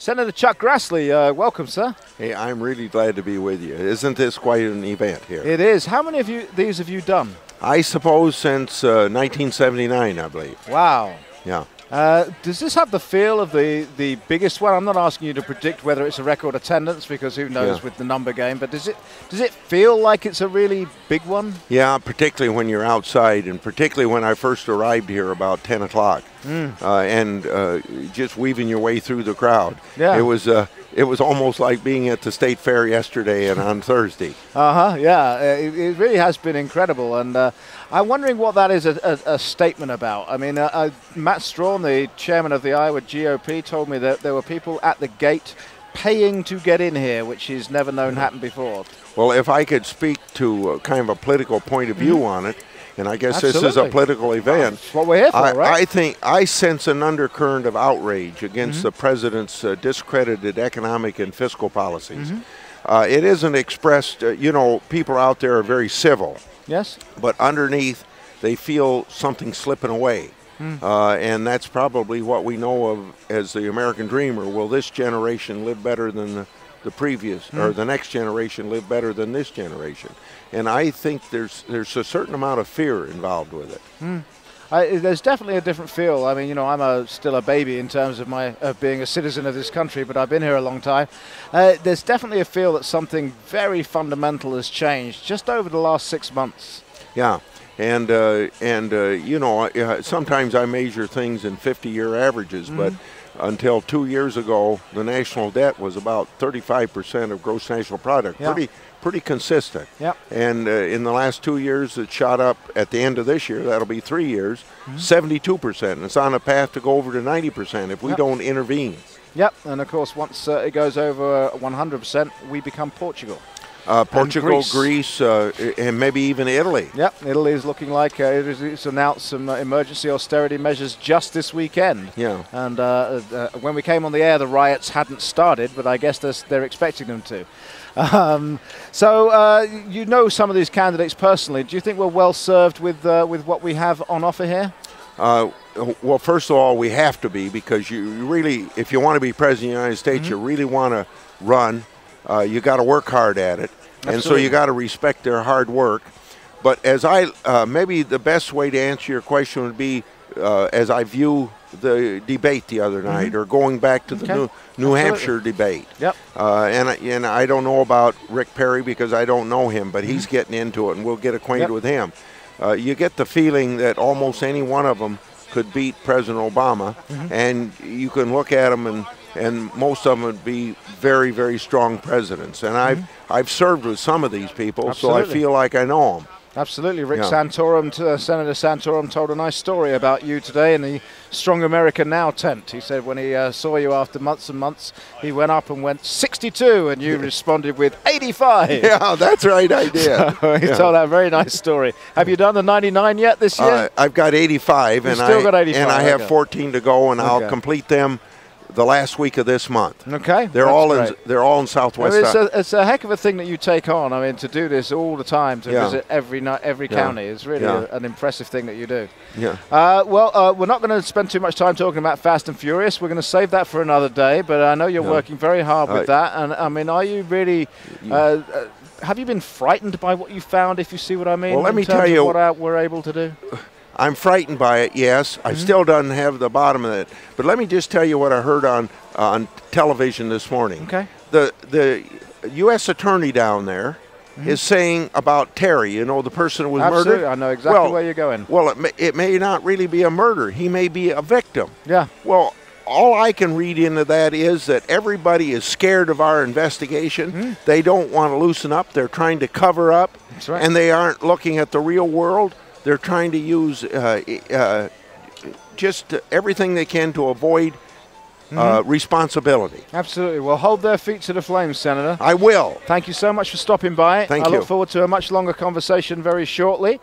Senator Chuck Grassley, welcome, sir. Hey, I'm really glad to be with you. Isn't this quite an event here? It is. How many of these have you done? I suppose since 1979, I believe. Wow. Yeah. Does this have the feel of the biggest one? I'm not asking you to predict whether it's a record attendance, because who knows with the number game, but does it feel like it's a really big one? Yeah, particularly when you're outside, and particularly when I first arrived here about 10 o'clock, and just weaving your way through the crowd. Yeah. It was almost like being at the State Fair yesterday and on Thursday. Yeah, it really has been incredible, and I'm wondering what that is a statement about. I mean, Matt Strawn, the chairman of the Iowa GOP, told me that there were people at the gate paying to get in here, which is never known happened before. Well, if I could speak to kind of a political point of view on it, and I guess this is a political event. That's what we're here for, right? I sense an undercurrent of outrage against the president's discredited economic and fiscal policies. It isn't expressed, people out there are very civil. Yes. But underneath, they feel something slipping away. And that's probably what we know of as the American dream, or will this generation live better than the previous, or the next generation live better than this generation? And I think there's a certain amount of fear involved with it. There's definitely a different feel. I mean, I'm still a baby in terms of being a citizen of this country, but I've been here a long time. There's definitely a feel that something very fundamental has changed just over the last 6 months. Yeah. And sometimes I measure things in 50-year averages, but until 2 years ago, the national debt was about 35% of gross national product. Yeah. Pretty consistent. Yep. And in the last 2 years, it shot up at the end of this year, that'll be 3 years, 72%. And it's on a path to go over to 90% if we don't intervene. Yep. And of course, once it goes over 100%, we become Portugal. Portugal, Greece, and maybe even Italy. Yep, Italy is looking like it's announced some emergency austerity measures just this weekend. Yeah. And when we came on the air, the riots hadn't started, but I guess they're expecting them to. So you know some of these candidates personally. Do you think we're well served with what we have on offer here? Well, first of all, we have to be, because you really, if you want to be president of the United States, you really want to run. You got to work hard at it. Absolutely. And so you got to respect their hard work. But as maybe the best way to answer your question would be as I view the debate the other night, or going back to the New Hampshire debate. Yep. And I don't know about Rick Perry because I don't know him, but he's getting into it, and we'll get acquainted with him. You get the feeling that almost any one of them could beat President Obama, and you can look at them and most of them would be very, very strong presidents. And I've served with some of these people, so I feel like I know them. Absolutely. Rick Santorum, Senator Santorum, told a nice story about you today in the Strong America Now tent. He said when he saw you after months and months, he went up and went 62, and you responded with 85. Yeah, that's right, I did. So he told that very nice story. Have you done the 99 yet this year? I've got 85, and I have 14 to go, and I'll complete them the last week of this month. Okay, they're all in Southwest. It's a heck of a thing that you take on. I mean, to do this all the time, to visit every county, is really an impressive thing that you do. Yeah. We're not going to spend too much time talking about Fast and Furious. We're going to save that for another day. But I know you're working very hard with that. And I mean, are you really? Have you been frightened by what you found? If you see what I mean. Well, let me tell you what we're able to do. I'm frightened by it, yes. I still don't have the bottom of it. But let me just tell you what I heard on television this morning. Okay. The U.S. attorney down there is saying about Terry, the person who was murdered. I know exactly where you're going. Well, it may not really be a murder. He may be a victim. Yeah. Well, all I can read into that is that everybody is scared of our investigation. They don't want to loosen up. They're trying to cover up. That's right. And they aren't looking at the real world. They're trying to use just everything they can to avoid responsibility. Absolutely. Well, hold their feet to the flames, Senator. I will. Thank you so much for stopping by. Thank you. I look forward to a much longer conversation very shortly.